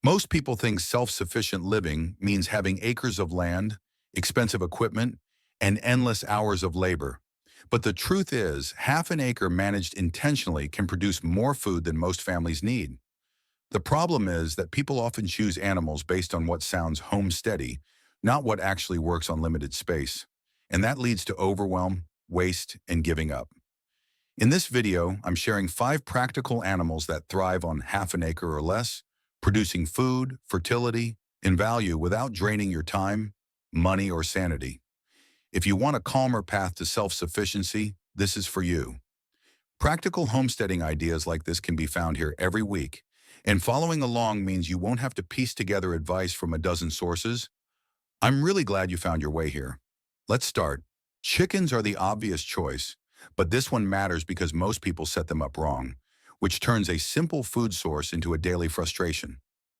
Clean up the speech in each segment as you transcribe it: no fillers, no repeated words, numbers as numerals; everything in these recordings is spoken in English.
Most people think self-sufficient living means having acres of land, expensive equipment, and endless hours of labor. But the truth is, half an acre managed intentionally can produce more food than most families need. The problem is that people often choose animals based on what sounds homesteady, not what actually works on limited space. And that leads to overwhelm, waste, and giving up. In this video, I'm sharing 5 practical animals that thrive on half an acre or less, producing food, fertility, and value without draining your time, money, or sanity. If you want a calmer path to self-sufficiency, this is for you. Practical homesteading ideas like this can be found here every week, and following along means you won't have to piece together advice from a dozen sources. I'm really glad you found your way here. Let's start. Chickens are the obvious choice, but this one matters because most people set them up wrong, which turns a simple food source into a daily frustration.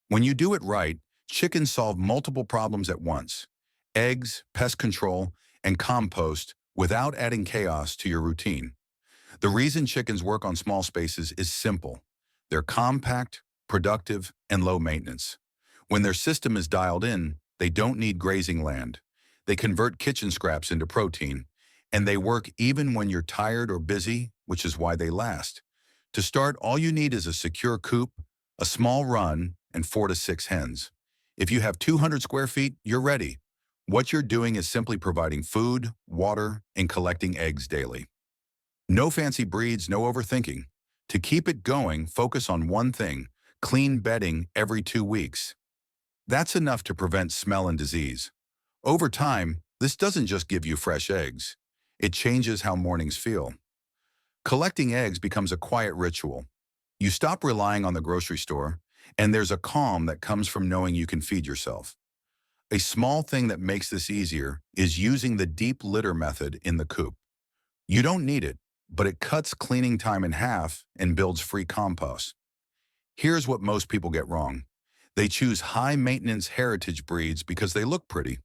When you do it right, chickens solve multiple problems at once: eggs, pest control, and compost without adding chaos to your routine. The reason chickens work on small spaces is simple. They're compact, productive, and low maintenance. When their system is dialed in, they don't need grazing land. They convert kitchen scraps into protein, and they work even when you're tired or busy, which is why they last. To start, all you need is a secure coop, a small run, and 4 to 6 hens. If you have 200 square feet, you're ready. What you're doing is simply providing food, water, and collecting eggs daily. No fancy breeds, no overthinking. To keep it going, focus on one thing: clean bedding every 2 weeks. That's enough to prevent smell and disease. Over time, this doesn't just give you fresh eggs. It changes how mornings feel. Collecting eggs becomes a quiet ritual. You stop relying on the grocery store, and there's a calm that comes from knowing you can feed yourself. A small thing that makes this easier is using the deep litter method in the coop. You don't need it, but it cuts cleaning time in half and builds free compost. Here's what most people get wrong. They choose high-maintenance heritage breeds because they look pretty.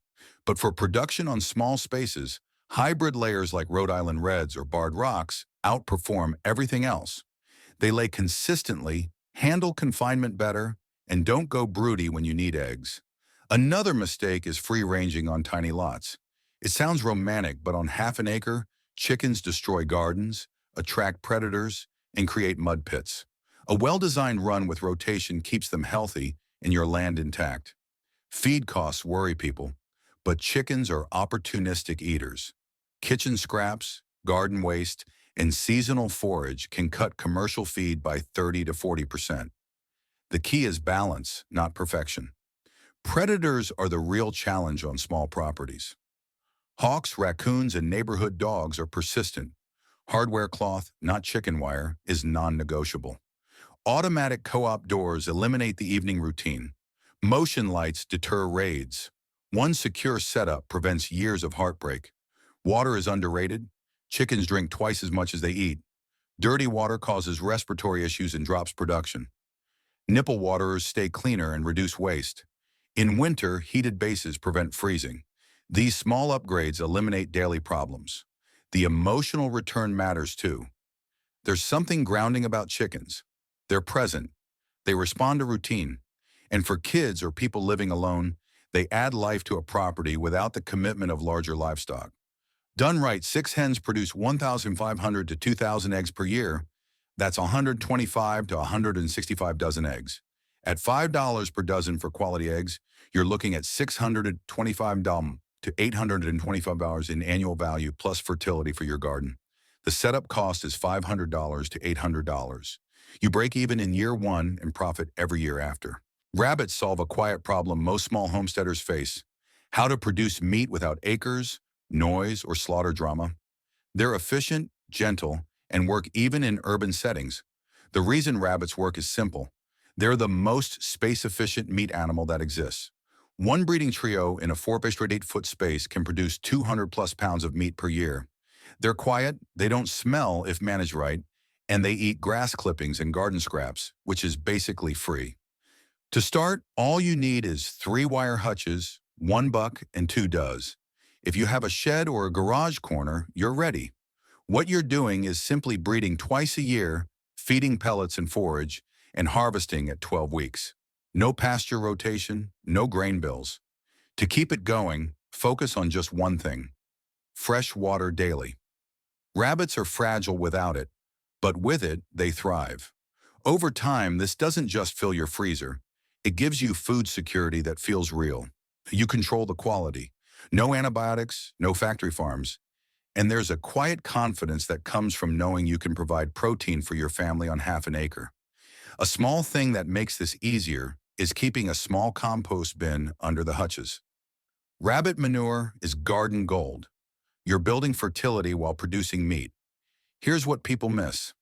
But for production on small spaces, hybrid layers like Rhode Island Reds or Barred Rocks outperform everything else. They lay consistently, handle confinement better, and don't go broody when you need eggs. Another mistake is free-ranging on tiny lots. It sounds romantic, but on half an acre, chickens destroy gardens, attract predators, and create mud pits. A well-designed run with rotation keeps them healthy and your land intact. Feed costs worry people, but chickens are opportunistic eaters. Kitchen scraps, garden waste, and seasonal forage can cut commercial feed by 30 to 40%. The key is balance, not perfection. Predators are the real challenge on small properties. Hawks, raccoons, and neighborhood dogs are persistent. Hardware cloth, not chicken wire, is non-negotiable. Automatic co-op doors eliminate the evening routine. Motion lights deter raids. One secure setup prevents years of heartbreak. Water is underrated. Chickens drink twice as much as they eat. Dirty water causes respiratory issues and drops production. Nipple waterers stay cleaner and reduce waste. In winter, heated bases prevent freezing. These small upgrades eliminate daily problems. The emotional return matters too. There's something grounding about chickens. They're present. They respond to routine. And for kids or people living alone, they add life to a property without the commitment of larger livestock. Done right, 6 hens produce 1,500 to 2,000 eggs per year. That's 125 to 165 dozen eggs. At $5 per dozen for quality eggs, you're looking at $625 to $825 in annual value plus fertility for your garden. The setup cost is $500 to $800. You break even in year 1 and profit every year after. Rabbits solve a quiet problem most small homesteaders face: how to produce meat without acres, noise, or slaughter drama. They're efficient, gentle, and work even in urban settings. The reason rabbits work is simple. They're the most space-efficient meat animal that exists. One breeding trio in a 4 by 8-foot space can produce 200 plus pounds of meat per year. They're quiet, they don't smell if managed right, and they eat grass clippings and garden scraps, which is basically free. To start, all you need is 3 wire hutches, 1 buck, and 2 does. If you have a shed or a garage corner, you're ready. What you're doing is simply breeding twice a year, feeding pellets and forage, and harvesting at 12 weeks. No pasture rotation, no grain bills. To keep it going, focus on just one thing: fresh water daily. Rabbits are fragile without it, but with it, they thrive. Over time, this doesn't just fill your freezer. It gives you food security that feels real. You control the quality. No antibiotics, no factory farms. And there's a quiet confidence that comes from knowing you can provide protein for your family on half an acre. A small thing that makes this easier is keeping a small compost bin under the hutches. Rabbit manure is garden gold. You're building fertility while producing meat. Here's what people miss.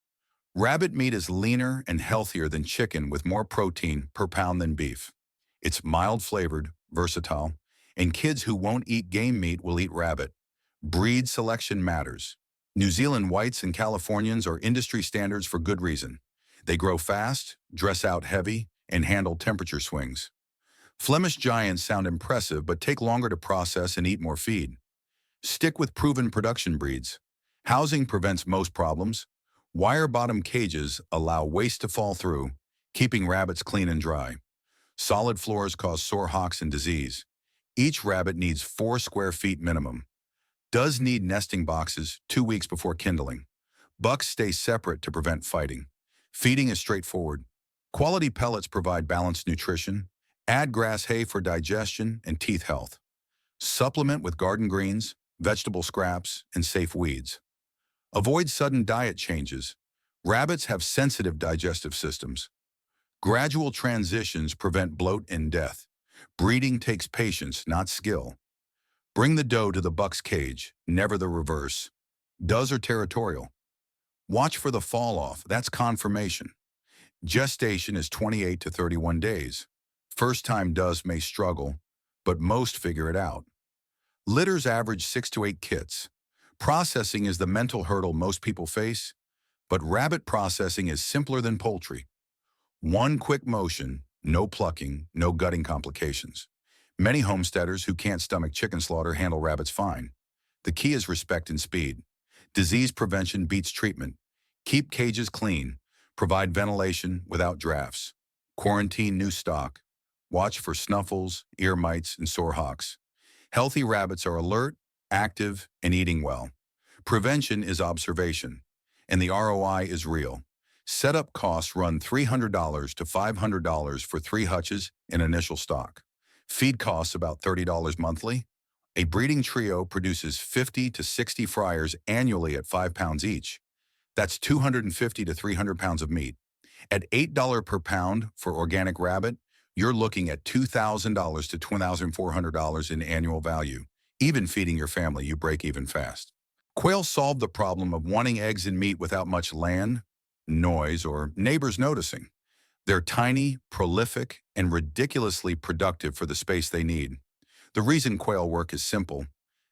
Rabbit meat is leaner and healthier than chicken with more protein per pound than beef. It's mild-flavored, versatile, and kids who won't eat game meat will eat rabbit. Breed selection matters. New Zealand whites and Californians are industry standards for good reason. They grow fast, dress out heavy, and handle temperature swings. Flemish giants sound impressive but take longer to process and eat more feed. Stick with proven production breeds. Housing prevents most problems. Wire-bottom cages allow waste to fall through, keeping rabbits clean and dry. Solid floors cause sore hocks and disease. Each rabbit needs 4 square feet minimum. Does need nesting boxes 2 weeks before kindling. Bucks stay separate to prevent fighting. Feeding is straightforward. Quality pellets provide balanced nutrition. Add grass hay for digestion and teeth health. Supplement with garden greens, vegetable scraps, and safe weeds. Avoid sudden diet changes. Rabbits have sensitive digestive systems. Gradual transitions prevent bloat and death. Breeding takes patience, not skill. Bring the doe to the buck's cage, never the reverse. Does are territorial. Watch for the fall-off, that's confirmation. Gestation is 28 to 31 days. First-time does may struggle, but most figure it out. Litters average 6 to 8 kits. Processing is the mental hurdle most people face, but rabbit processing is simpler than poultry. One quick motion, no plucking, no gutting complications. Many homesteaders who can't stomach chicken slaughter handle rabbits fine. The key is respect and speed. Disease prevention beats treatment. Keep cages clean. Provide ventilation without drafts. Quarantine new stock. Watch for snuffles, ear mites, and sore hocks. Healthy rabbits are alert, active, and eating well. Prevention is observation, and the ROI is real. Setup costs run $300 to $500 for 3 hutches in initial stock. Feed costs about $30 monthly. A breeding trio produces 50 to 60 fryers annually at 5 pounds each. That's 250 to 300 pounds of meat. At $8 per pound for organic rabbit, you're looking at $2,000 to $2,400 in annual value. Even feeding your family, you break even fast. Quail solve the problem of wanting eggs and meat without much land, noise, or neighbors noticing. They're tiny, prolific, and ridiculously productive for the space they need. The reason quail work is simple.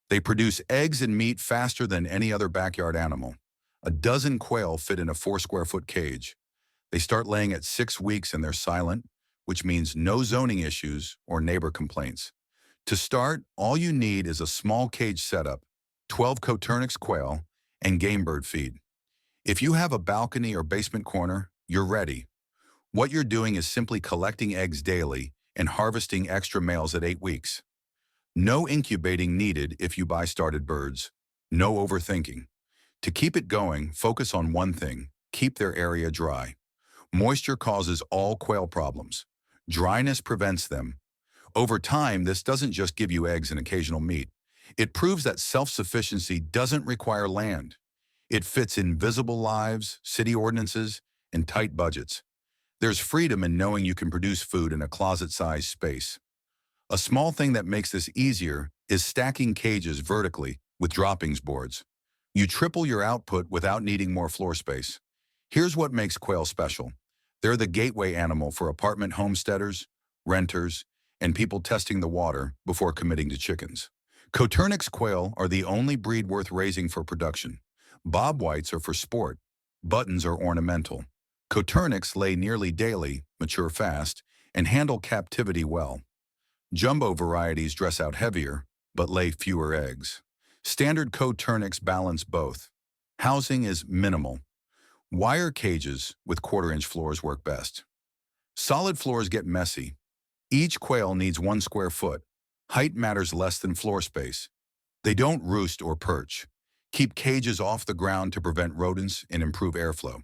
They produce eggs and meat faster than any other backyard animal. A dozen quail fit in a 4 square foot cage. They start laying at 6 weeks and they're silent, which means no zoning issues or neighbor complaints. To start, all you need is a small cage setup, 12 Coturnix quail, and game bird feed. If you have a balcony or basement corner, you're ready. What you're doing is simply collecting eggs daily and harvesting extra males at 8 weeks. No incubating needed if you buy started birds. No overthinking. To keep it going, focus on one thing: keep their area dry. Moisture causes all quail problems. Dryness prevents them. Over time, this doesn't just give you eggs and occasional meat. It proves that self-sufficiency doesn't require land. It fits invisible lives, city ordinances, and tight budgets. There's freedom in knowing you can produce food in a closet-sized space. A small thing that makes this easier is stacking cages vertically with droppings boards. You triple your output without needing more floor space. Here's what makes quail special. They're the gateway animal for apartment homesteaders, renters, and people testing the water before committing to chickens. Coturnix quail are the only breed worth raising for production. Bob whites are for sport. Buttons are ornamental. Coturnix lay nearly daily, mature fast, and handle captivity well. Jumbo varieties dress out heavier, but lay fewer eggs. Standard Coturnix balance both. Housing is minimal. Wire cages with 1/4-inch floors work best. Solid floors get messy. Each quail needs 1 square foot. Height matters less than floor space. They don't roost or perch. Keep cages off the ground to prevent rodents and improve airflow.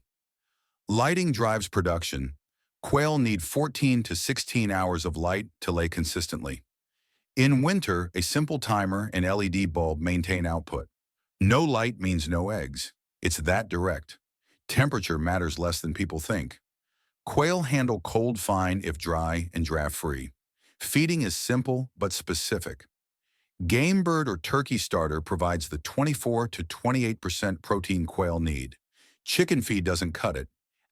Lighting drives production. Quail need 14 to 16 hours of light to lay consistently. In winter, a simple timer and LED bulb maintain output. No light means no eggs. It's that direct. Temperature matters less than people think. Quail handle cold fine if dry and draft-free. Feeding is simple but specific. Game bird or turkey starter provides the 24 to 28% protein quail need. Chicken feed doesn't cut it.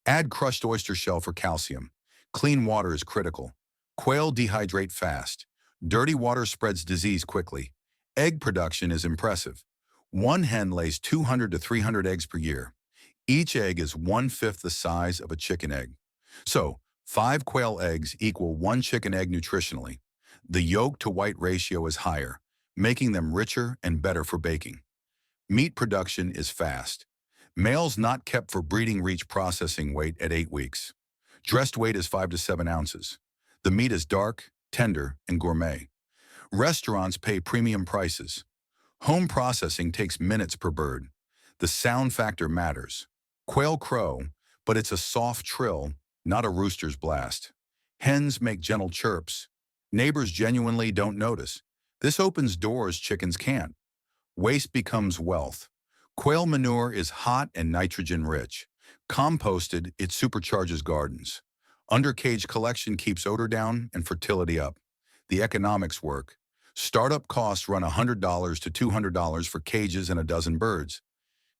Add crushed oyster shell for calcium. Clean water is critical. Quail dehydrate fast. Dirty water spreads disease quickly. Egg production is impressive. One hen lays 200 to 300 eggs per year. Each egg is 1/5 the size of a chicken egg. So, 5 quail eggs equal 1 chicken egg nutritionally. The yolk to white ratio is higher, making them richer and better for baking. Meat production is fast. Males not kept for breeding reach processing weight at 8 weeks. Dressed weight is 5 to 7 ounces. The meat is dark, tender, and gourmet. Restaurants pay premium prices. Home processing takes minutes per bird. The sound factor matters. Quail crow, but it's a soft trill, not a rooster's blast. Hens make gentle chirps. Neighbors genuinely don't notice. This opens doors chickens can't. Waste becomes wealth. Quail manure is hot and nitrogen-rich. Composted, it supercharges gardens. Undercage collection keeps odor down and fertility up. The economics work. Startup costs run $100 to $200 for cages and a dozen birds.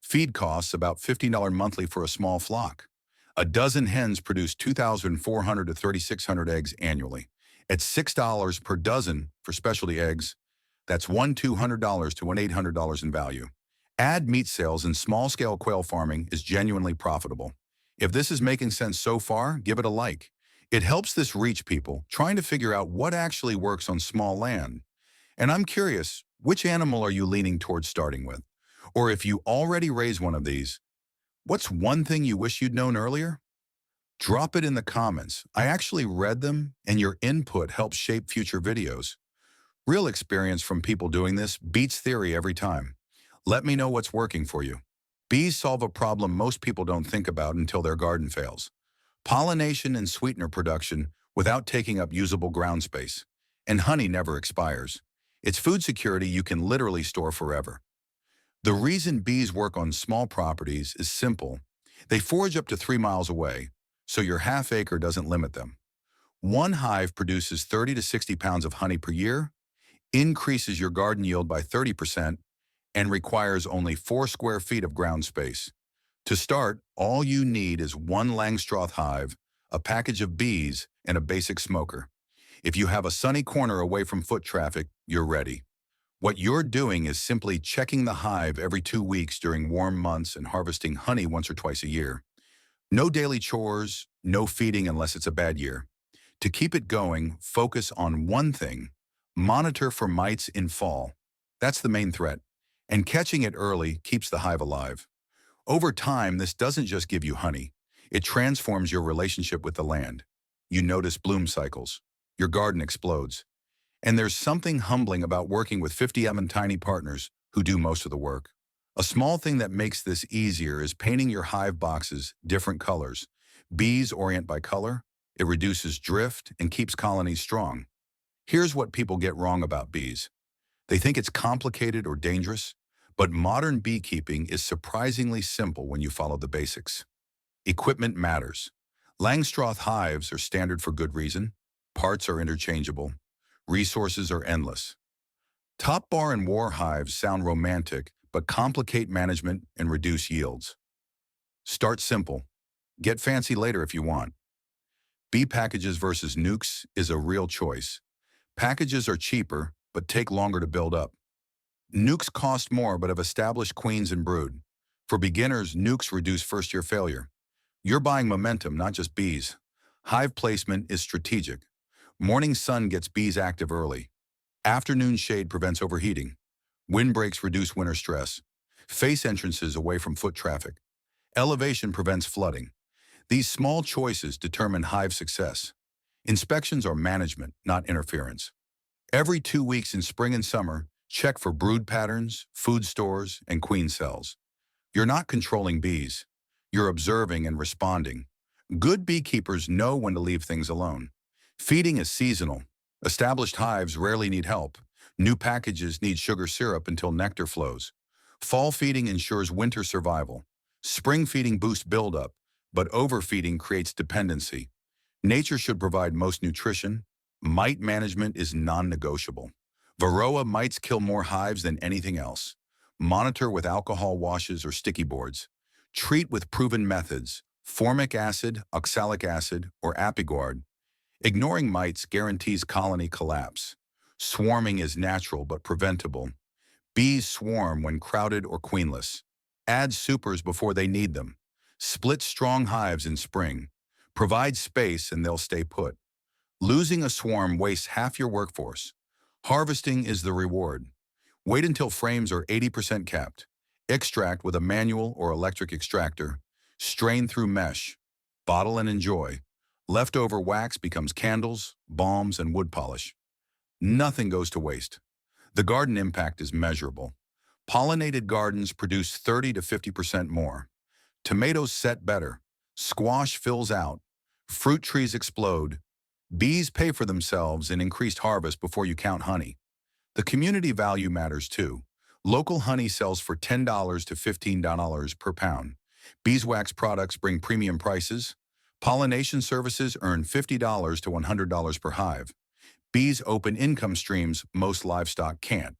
Feed costs about $15 monthly for a small flock. A dozen hens produce 2,400 to 3,600 eggs annually. At $6 per dozen for specialty eggs, that's $1,200 to $1,800 in value. Add meat sales and small-scale quail farming is genuinely profitable. If this is making sense so far, give it a like. It helps this reach people trying to figure out what actually works on small land. And I'm curious, which animal are you leaning towards starting with? Or if you already raise one of these, what's one thing you wish you'd known earlier? Drop it in the comments. I actually read them, and your input helps shape future videos. Real experience from people doing this beats theory every time. Let me know what's working for you. Bees solve a problem most people don't think about until their garden fails. Pollination and sweetener production without taking up usable ground space. And honey never expires. It's food security you can literally store forever. The reason bees work on small properties is simple. They forage up to 3 miles away, so your half-acre doesn't limit them. One hive produces 30 to 60 pounds of honey per year, increases your garden yield by 30%, and requires only 4 square feet of ground space. To start, all you need is 1 Langstroth hive, a package of bees, and a basic smoker. If you have a sunny corner away from foot traffic, you're ready. What you're doing is simply checking the hive every 2 weeks during warm months and harvesting honey once or twice a year. No daily chores, no feeding unless it's a bad year. To keep it going, focus on one thing: monitor for mites in fall. That's the main threat. And catching it early keeps the hive alive. Over time, this doesn't just give you honey. It transforms your relationship with the land. You notice bloom cycles. Your garden explodes. And there's something humbling about working with 50 tiny partners who do most of the work. A small thing that makes this easier is painting your hive boxes different colors. Bees orient by color. It reduces drift and keeps colonies strong. Here's what people get wrong about bees. They think it's complicated or dangerous, but modern beekeeping is surprisingly simple when you follow the basics. Equipment matters. Langstroth hives are standard for good reason. Parts are interchangeable. Resources are endless. Top bar and war hives sound romantic, but complicate management and reduce yields. Start simple. Get fancy later if you want. Bee packages versus nukes is a real choice. Packages are cheaper, but take longer to build up. Nukes cost more but have established queens and brood. For beginners, nukes reduce first-year failure. You're buying momentum, not just bees. Hive placement is strategic. Morning sun gets bees active early. Afternoon shade prevents overheating. Windbreaks reduce winter stress. Face entrances away from foot traffic. Elevation prevents flooding. These small choices determine hive success. Inspections are management, not interference. Every 2 weeks in spring and summer, check for brood patterns, food stores, and queen cells. You're not controlling bees. You're observing and responding. Good beekeepers know when to leave things alone. Feeding is seasonal. Established hives rarely need help. New packages need sugar syrup until nectar flows. Fall feeding ensures winter survival. Spring feeding boosts buildup, but overfeeding creates dependency. Nature should provide most nutrition. Mite management is non-negotiable. Varroa mites kill more hives than anything else. Monitor with alcohol washes or sticky boards. Treat with proven methods, formic acid, oxalic acid, or Apiguard. Ignoring mites guarantees colony collapse. Swarming is natural but preventable. Bees swarm when crowded or queenless. Add supers before they need them. Split strong hives in spring. Provide space and they'll stay put. Losing a swarm wastes half your workforce. Harvesting is the reward. Wait until frames are 80% capped. Extract with a manual or electric extractor. Strain through mesh. Bottle and enjoy. Leftover wax becomes candles, balms, and wood polish. Nothing goes to waste. The garden impact is measurable. Pollinated gardens produce 30 to 50% more. Tomatoes set better. Squash fills out. Fruit trees explode. Bees pay for themselves in increased harvest before you count honey. The community value matters too. Local honey sells for $10 to $15 per pound. Beeswax products bring premium prices. Pollination services earn $50 to $100 per hive. Bees open income streams most livestock can't.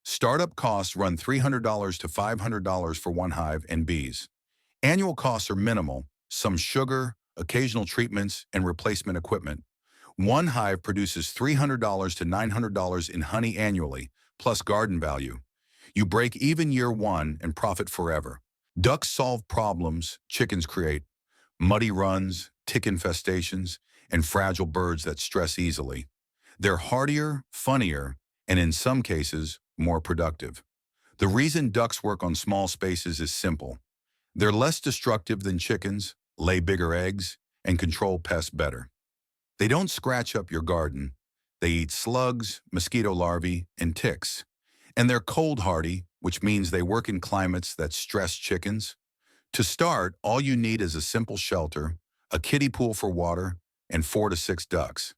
Startup costs run $300 to $500 for one hive and bees. Annual costs are minimal, some sugar, occasional treatments, and replacement equipment. One hive produces $300 to $900 in honey annually, plus garden value. You break even year one and profit forever. Ducks solve problems chickens create: muddy runs, tick infestations, and fragile birds that stress easily. They're hardier, funnier, and in some cases, more productive. The reason ducks work on small spaces is simple. They're less destructive than chickens, lay bigger eggs, and control pests better. They don't scratch up your garden. They eat slugs, mosquito larvae, and ticks. And they're cold hardy, which means they work in climates that stress chickens. To start, all you need is a simple shelter, a kiddie pool for water, and 4 to 6 ducks.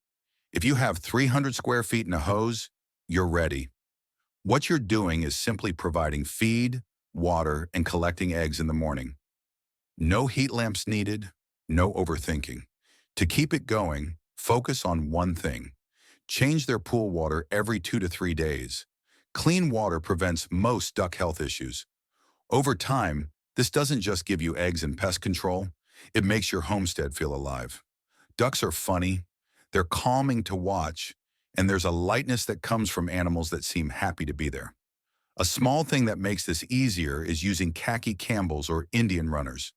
If you have 300 square feet and a hose, you're ready. What you're doing is simply providing feed, water, and collecting eggs in the morning. No heat lamps needed, no overthinking. To keep it going, focus on one thing. Change their pool water every 2 to 3 days. Clean water prevents most duck health issues. Over time, this doesn't just give you eggs and pest control, it makes your homestead feel alive. Ducks are funny, they're calming to watch, and there's a lightness that comes from animals that seem happy to be there. A small thing that makes this easier is using khaki Campbells or Indian runners.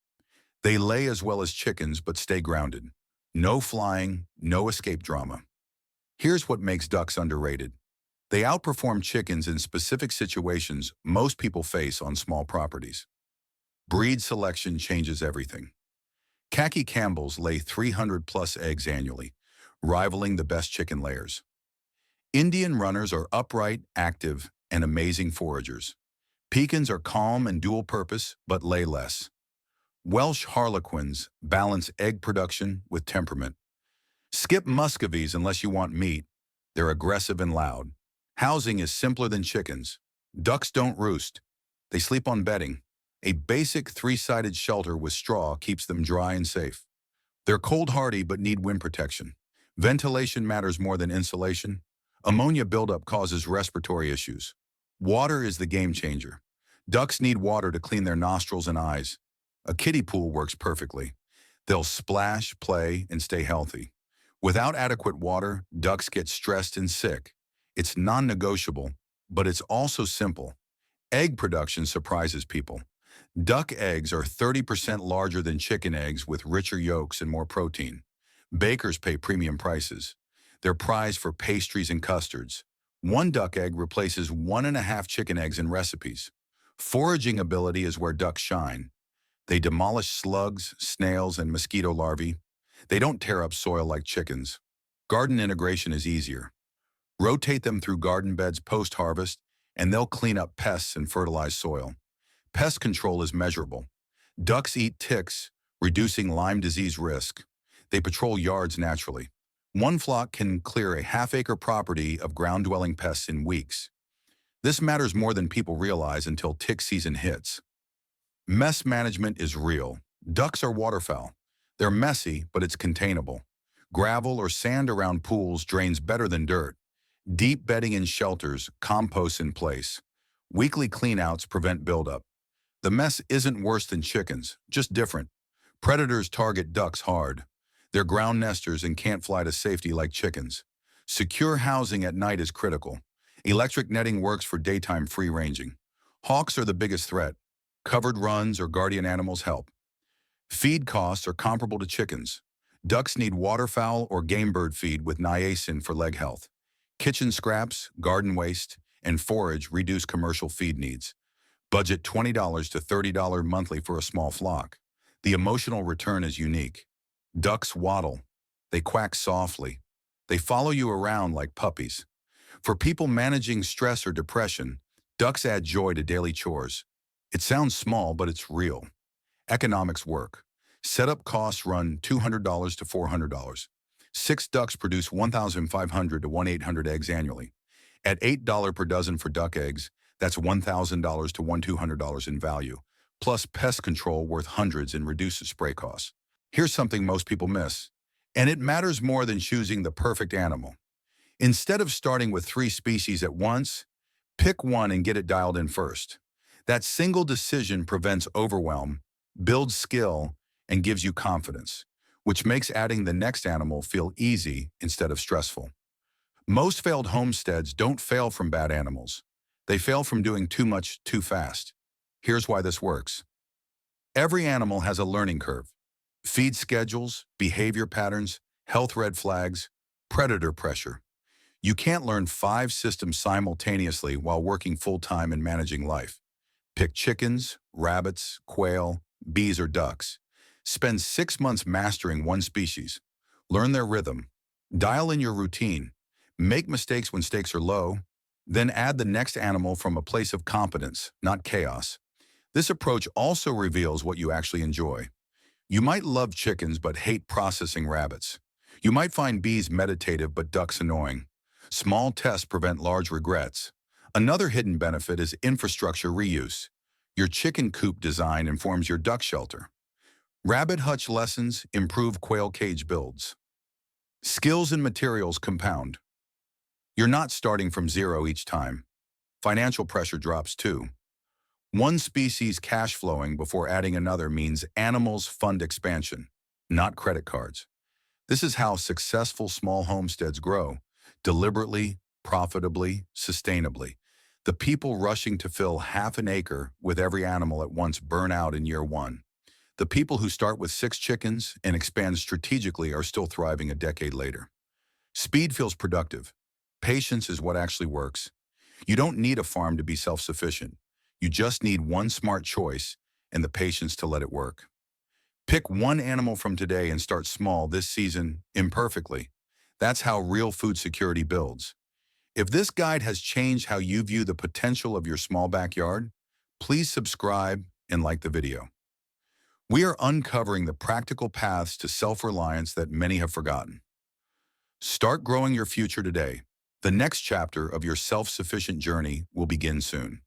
They lay as well as chickens but stay grounded. No flying, no escape drama. Here's what makes ducks underrated. They outperform chickens in specific situations most people face on small properties. Breed selection changes everything. Khaki Campbells lay 300 plus eggs annually, rivaling the best chicken layers. Indian runners are upright, active, and amazing foragers. Pekins are calm and dual-purpose, but lay less. Welsh Harlequins balance egg production with temperament. Skip Muscovies unless you want meat. They're aggressive and loud. Housing is simpler than chickens. Ducks don't roost. They sleep on bedding. A basic 3-sided shelter with straw keeps them dry and safe. They're cold hardy but need wind protection. Ventilation matters more than insulation. Ammonia buildup causes respiratory issues. Water is the game changer. Ducks need water to clean their nostrils and eyes. A kiddie pool works perfectly. They'll splash, play, and stay healthy. Without adequate water, ducks get stressed and sick. It's non-negotiable, but it's also simple. Egg production surprises people. Duck eggs are 30% larger than chicken eggs with richer yolks and more protein. Bakers pay premium prices. They're prized for pastries and custards. One duck egg replaces 1.5 chicken eggs in recipes. Foraging ability is where ducks shine. They demolish slugs, snails, and mosquito larvae. They don't tear up soil like chickens. Garden integration is easier. Rotate them through garden beds post-harvest, and they'll clean up pests and fertilize soil. Pest control is measurable. Ducks eat ticks, reducing Lyme disease risk. They patrol yards naturally. One flock can clear a half-acre property of ground-dwelling pests in weeks. This matters more than people realize until tick season hits. Mess management is real. Ducks are waterfowl. They're messy, but it's containable. Gravel or sand around pools drains better than dirt. Deep bedding in shelters, compost in place. Weekly cleanouts prevent buildup. The mess isn't worse than chickens, just different. Predators target ducks hard. They're ground nesters and can't fly to safety like chickens. Secure housing at night is critical. Electric netting works for daytime free-ranging. Hawks are the biggest threat. Covered runs or guardian animals help. Feed costs are comparable to chickens. Ducks need waterfowl or game bird feed with niacin for leg health. Kitchen scraps, garden waste, and forage reduce commercial feed needs. Budget $20 to $30 monthly for a small flock. The emotional return is unique. Ducks waddle. They quack softly. They follow you around like puppies. For people managing stress or depression, ducks add joy to daily chores. It sounds small, but it's real. Economics work. Setup costs run $200 to $400. 6 ducks produce 1,500 to 1,800 eggs annually. At $8 per dozen for duck eggs, that's $1,000 to $1,200 in value, plus pest control worth hundreds and reduces spray costs. Here's something most people miss, and it matters more than choosing the perfect animal. Instead of starting with 3 species at once, pick one and get it dialed in first. That single decision prevents overwhelm, builds skill, and gives you confidence, which makes adding the next animal feel easy instead of stressful. Most failed homesteads don't fail from bad animals. They fail from doing too much too fast. Here's why this works. Every animal has a learning curve. Feed schedules, behavior patterns, health red flags, predator pressure. You can't learn 5 systems simultaneously while working full-time and managing life. Pick chickens, rabbits, quail, bees, or ducks. Spend 6 months mastering one species. Learn their rhythm. Dial in your routine. Make mistakes when stakes are low. Then add the next animal from a place of competence, not chaos. This approach also reveals what you actually enjoy. You might love chickens but hate processing rabbits. You might find bees meditative but ducks annoying. Small tests prevent large regrets. Another hidden benefit is infrastructure reuse. Your chicken coop design informs your duck shelter. Rabbit hutch lessons improve quail cage builds. Skills and materials compound. You're not starting from zero each time. Financial pressure drops too. One species cash flowing before adding another means animals fund expansion, not credit cards. This is how successful small homesteads grow, deliberately, profitably, sustainably. The people rushing to fill half an acre with every animal at once burn out in year 1. The people who start with 6 chickens and expand strategically are still thriving a decade later. Speed feels productive. Patience is what actually works. You don't need a farm to be self-sufficient. You just need one smart choice and the patience to let it work. Pick one animal from today and start small this season, imperfectly. That's how real food security builds. If this guide has changed how you view the potential of your small backyard, please subscribe and like the video. We are uncovering the practical paths to self-reliance that many have forgotten. Start growing your future today. The next chapter of your self-sufficient journey will begin soon.